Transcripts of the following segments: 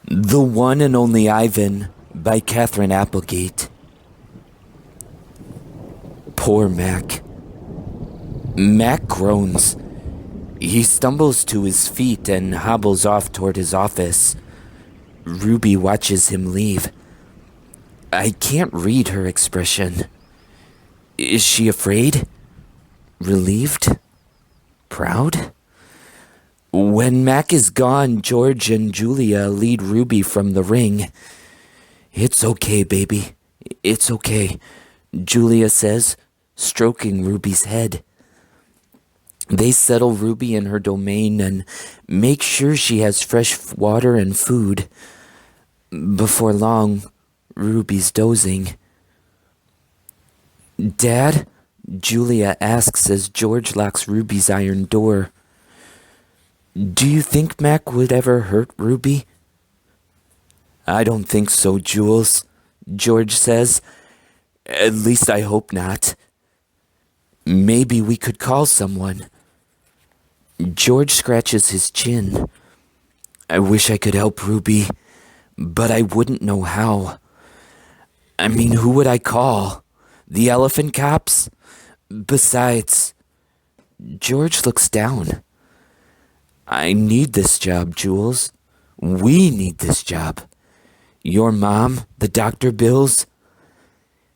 The One and Only Ivan by Catherine Applegate. Poor Mac. Mac groans. He stumbles to his feet and hobbles off toward his office. Ruby watches him leave. I can't read her expression. Is she afraid? Relieved? Proud? When Mac is gone, George and Julia lead Ruby from the ring. It's okay, baby. It's okay, Julia says, stroking Ruby's head. They settle Ruby in her domain and make sure she has fresh water and food. Before long, Ruby's dozing. Dad? Julia asks as George locks Ruby's iron door. Do you think Mac would ever hurt Ruby? I don't think so, Jules, George says. At least I hope not. Maybe we could call someone. George scratches his chin. I wish I could help Ruby, but I wouldn't know how. I mean, who would I call? The elephant cops? Besides, George looks down. I need this job, Jules. We need this job. Your mom, the doctor bills.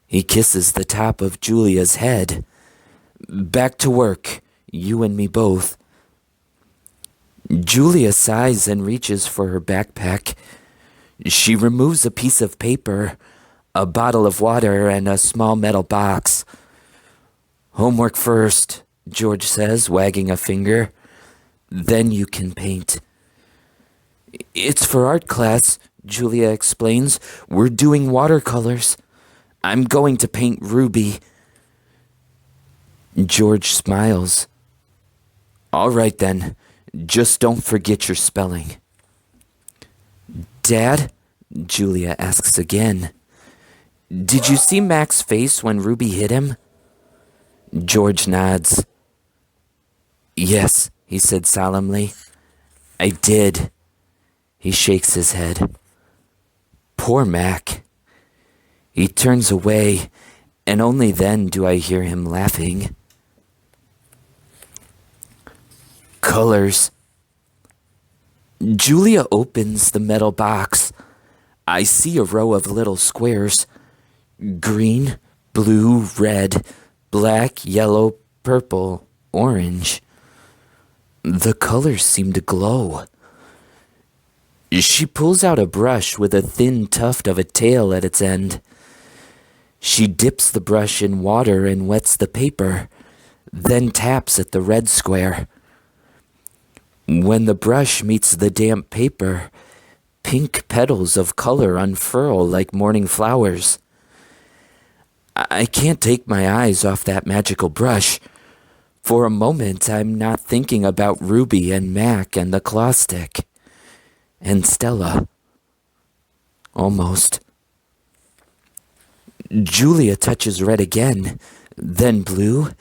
He kisses the top of Julia's head. Back to work, you and me both. Julia sighs and reaches for her backpack. She removes a piece of paper, a bottle of water, and a small metal box. Homework first, George says, wagging a finger. Then you can paint. It's for art class, Julia explains. We're doing watercolors. I'm going to paint Ruby. George smiles. All right then, just don't forget your spelling. Dad? Julia asks again. Did you see Mac's face when Ruby hit him? George nods. Yes, he said solemnly. I did. He shakes his head. Poor Mac. He turns away, and only then do I hear him laughing. Colors. Julia opens the metal box. I see a row of little squares. Green, blue, red, black, yellow, purple, orange. The colors seem to glow. She pulls out a brush with a thin tuft of a tail at its end. She dips the brush in water and wets the paper, then taps at the red square. When the brush meets the damp paper, pink petals of color unfurl like morning flowers. I can't take my eyes off that magical brush. For a moment, I'm not thinking about Ruby and Mac and the claw stick. And Stella. Almost. Julia touches red again, then blue,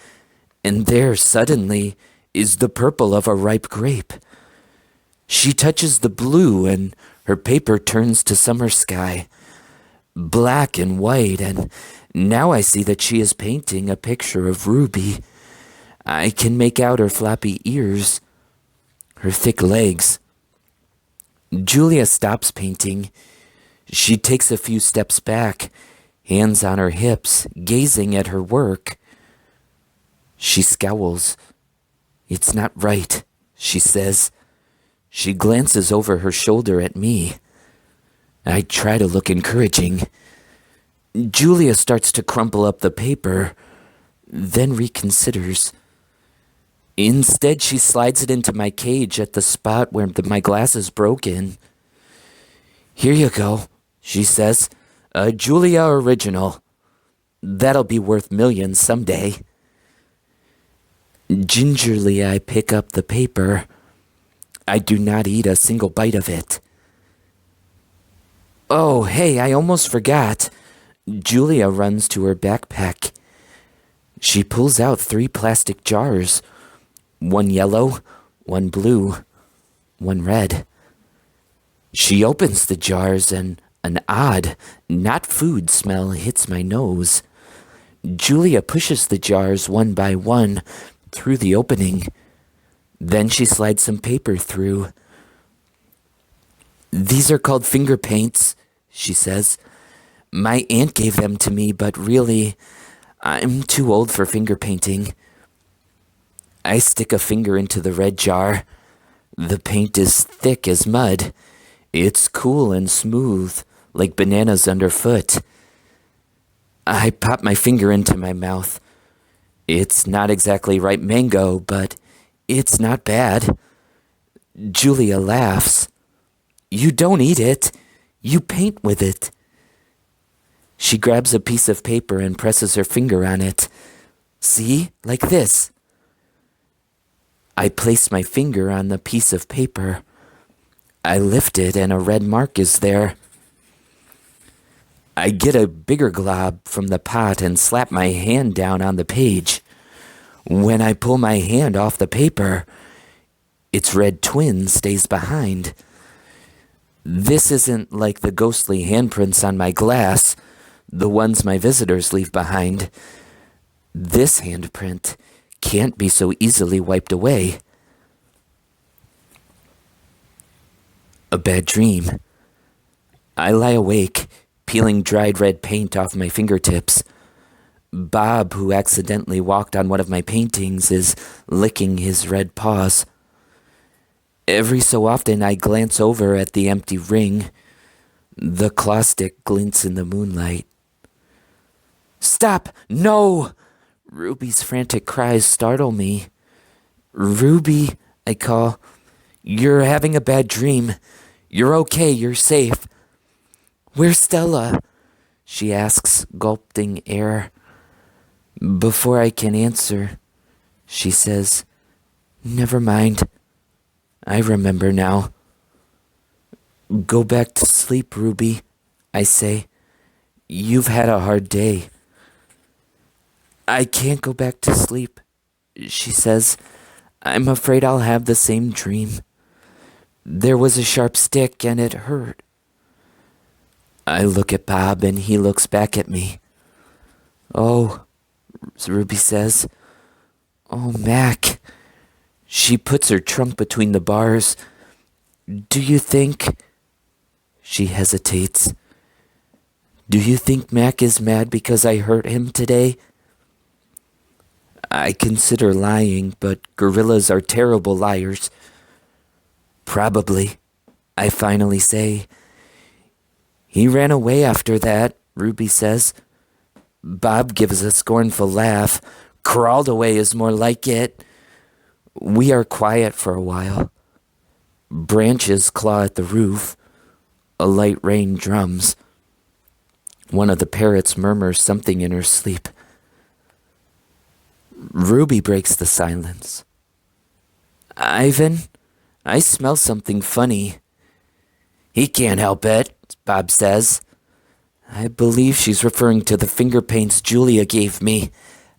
and there suddenly is the purple of a ripe grape. She touches the blue and her paper turns to summer sky, black and white, and now I see that she is painting a picture of Ruby. I can make out her floppy ears, her thick legs. Julia stops painting. She takes a few steps back, hands on her hips, gazing at her work. She scowls. It's not right, she says. She glances over her shoulder at me. I try to look encouraging. Julia starts to crumple up the paper, then reconsiders. Instead, she slides it into my cage at the spot where my glass is broken. Here you go, she says. A Julia original. That'll be worth millions someday. Gingerly, I pick up the paper. I do not eat a single bite of it. Oh, hey, I almost forgot. Julia runs to her backpack. She pulls out 3 plastic jars. One yellow, one blue, one red. She opens the jars and an odd, not food smell hits my nose. Julia pushes the jars one by one through the opening. Then she slides some paper through. "These are called finger paints," she says. "My aunt gave them to me, but really, I'm too old for finger painting." I stick a finger into the red jar. The paint is thick as mud. It's cool and smooth, like bananas underfoot. I pop my finger into my mouth. It's not exactly ripe mango, but it's not bad. Julia laughs. "You don't eat it. You paint with it." She grabs a piece of paper and presses her finger on it. "See? Like this." I place my finger on the piece of paper. I lift it and a red mark is there. I get a bigger glob from the pot and slap my hand down on the page. When I pull my hand off the paper, its red twin stays behind. This isn't like the ghostly handprints on my glass, the ones my visitors leave behind. This handprint can't be so easily wiped away. A bad dream. I lie awake, peeling dried red paint off my fingertips. Bob, who accidentally walked on one of my paintings, is licking his red paws. Every so often I glance over at the empty ring. The claw stick glints in the moonlight. "Stop! No!" Ruby's frantic cries startle me. "Ruby," I call. "You're having a bad dream. You're okay, you're safe." "Where's Stella?" she asks, gulping air. Before I can answer, she says, "Never mind. I remember now." "Go back to sleep, Ruby," I say. "You've had a hard day." "I can't go back to sleep," she says. "I'm afraid I'll have the same dream. There was a sharp stick and it hurt." I look at Bob and he looks back at me. "Oh," Ruby says. "Oh, Mac." She puts her trunk between the bars. "Do you think—" She hesitates. "Do you think Mac is mad because I hurt him today?" I consider lying, but gorillas are terrible liars. "Probably," I finally say. "He ran away after that," Ruby says. Bob gives a scornful laugh. "Crawled away is more like it." We are quiet for a while. Branches claw at the roof. A light rain drums. One of the parrots murmurs something in her sleep. Ruby breaks the silence. "Ivan, I smell something funny." "He can't help it," Bob says. "I believe she's referring to the finger paints Julia gave me,"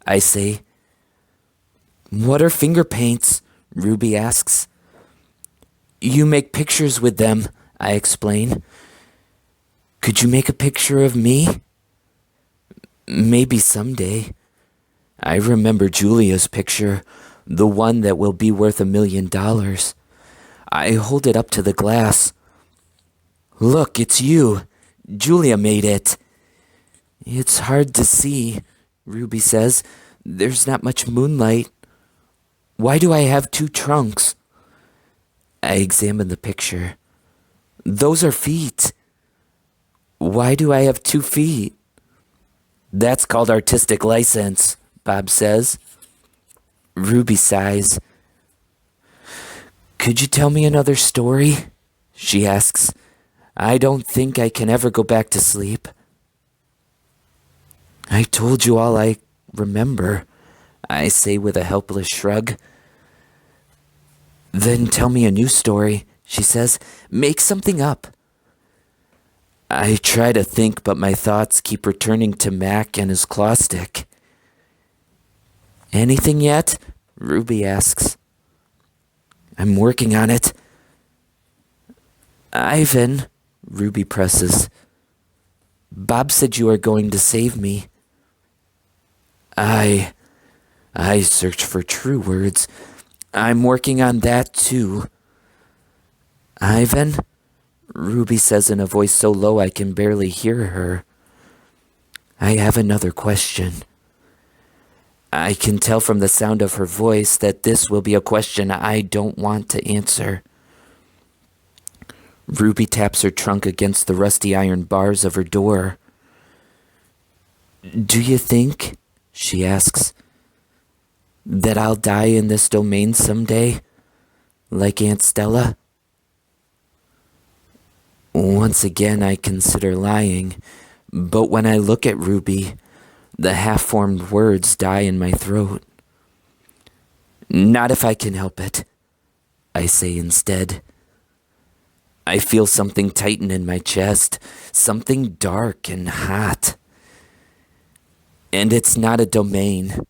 I say. "What are finger paints?" Ruby asks. "You make pictures with them," I explain. "Could you make a picture of me?" "Maybe someday." I remember Julia's picture, the one that will be worth $1 million. I hold it up to the glass. "Look, it's you. Julia made it." "It's hard to see," Ruby says. "There's not much moonlight." "Why do I have 2 trunks?" I examine the picture. "Those are feet." "Why do I have 2 feet?" "That's called artistic license," Bob says. Ruby sighs. "Could you tell me another story?" she asks. "I don't think I can ever go back to sleep." "I told you all I remember," I say with a helpless shrug. "Then tell me a new story," she says. "Make something up." I try to think, but my thoughts keep returning to Mac and his claw stick. "Anything yet?" Ruby asks. "I'm working on it." Ivan, Ruby presses. Bob said you are going to save me. I search for true words. I'm working on that too. Ivan, Ruby says in a voice so low I can barely hear her. I have another question. I can tell from the sound of her voice that this will be a question I don't want to answer. Ruby taps her trunk against the rusty iron bars of her door. Do you think, she asks, that I'll die in this domain someday, like Aunt Stella? Once again I consider lying, but when I look at Ruby, the half-formed words die in my throat. Not if I can help it, I say instead. I feel something tighten in my chest, something dark and hot. And it's not a domain,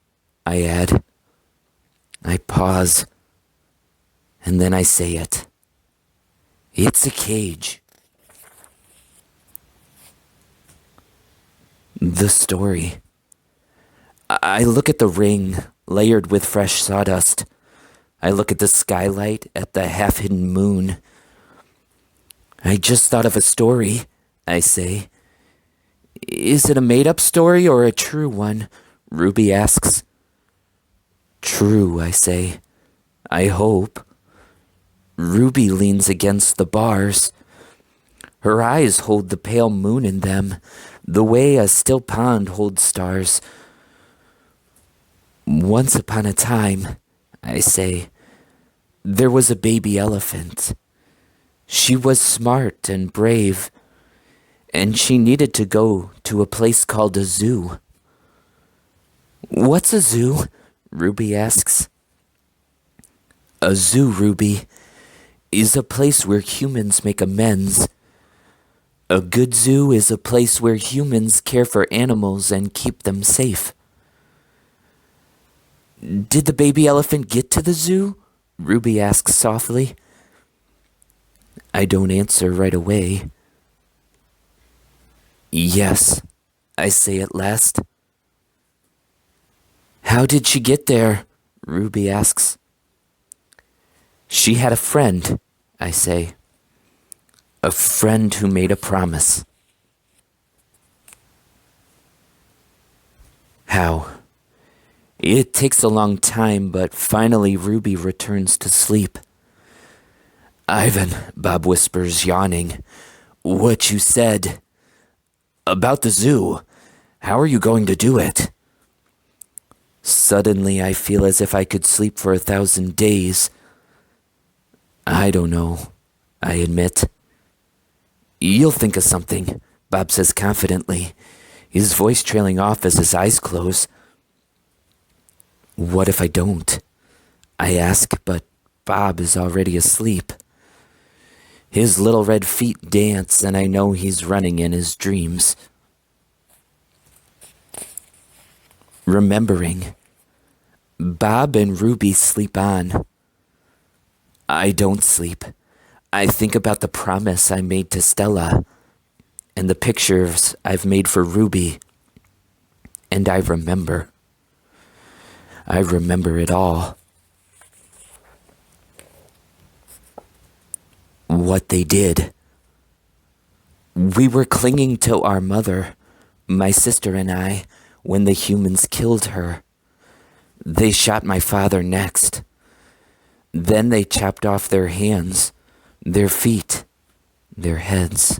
I add. I pause, and then I say it. It's a cage. The story. I look at the ring, layered with fresh sawdust. I look at the skylight, at the half-hidden moon. I just thought of a story, I say. Is it a made-up story or a true one? Ruby asks. True, I say. I hope. Ruby leans against the bars. Her eyes hold the pale moon in them, the way a still pond holds stars. Once upon a time, I say, there was a baby elephant. She was smart and brave, and she needed to go to a place called a zoo. What's a zoo? Ruby asks. A zoo, Ruby, is a place where humans make amends. A good zoo is a place where humans care for animals and keep them safe. Did the baby elephant get to the zoo? Ruby asks softly. I don't answer right away. Yes, I say at last. How did she get there? Ruby asks. She had a friend, I say. A friend who made a promise. How? It takes a long time, but finally Ruby returns to sleep. Ivan, Bob whispers, yawning. What you said about the zoo. How are you going to do it? Suddenly I feel as if I could sleep for 1,000 days. I don't know, I admit. You'll think of something, Bob says confidently, his voice trailing off as his eyes close. What if I don't? I ask, but Bob is already asleep. His little red feet dance, and I know he's running in his dreams. Remembering, Bob and Ruby sleep on. I don't sleep. I think about the promise I made to Stella and the pictures I've made for Ruby, and I remember. I remember it all. What they did. We were clinging to our mother, my sister and I, when the humans killed her. They shot my father next. Then they chopped off their hands, their feet, their heads.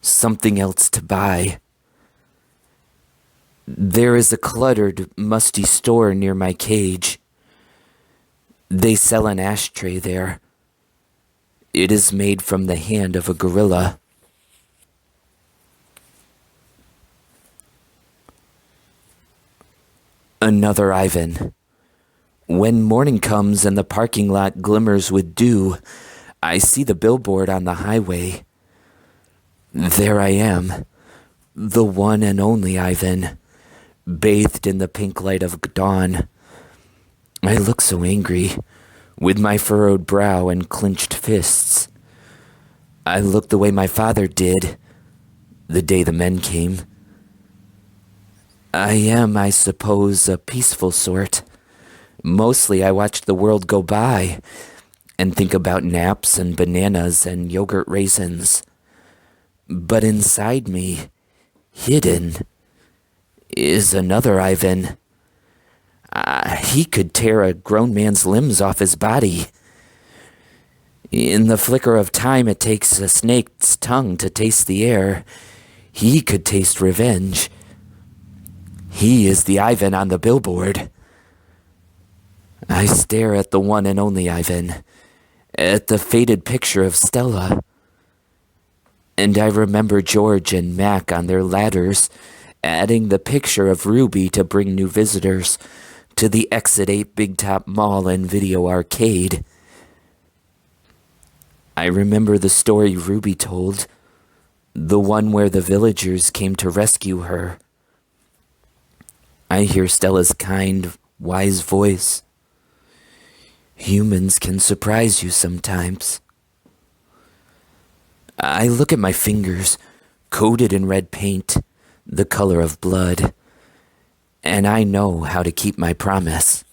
Something else to buy. There is a cluttered, musty store near my cage. They sell an ashtray there. It is made from the hand of a gorilla. Another Ivan. When morning comes and the parking lot glimmers with dew, I see the billboard on the highway. There I am, the one and only Ivan, bathed in the pink light of dawn. I look so angry, with my furrowed brow and clenched fists. I looked the way my father did the day the men came. I am, I suppose, a peaceful sort. Mostly I watch the world go by and think about naps and bananas and yogurt raisins. But inside me, hidden, is another Ivan. He could tear a grown man's limbs off his body. In the flicker of time it takes a snake's tongue to taste the air, he could taste revenge. He is the Ivan on the billboard. I stare at the one and only Ivan, at the faded picture of Stella. And I remember George and Mac on their ladders, adding the picture of Ruby to bring new visitors to the Exit 8 Big Top Mall and Video Arcade. I remember the story Ruby told, the one where the villagers came to rescue her. I hear Stella's kind, wise voice. Humans can surprise you sometimes. I look at my fingers, coated in red paint, the color of blood, and I know how to keep my promise.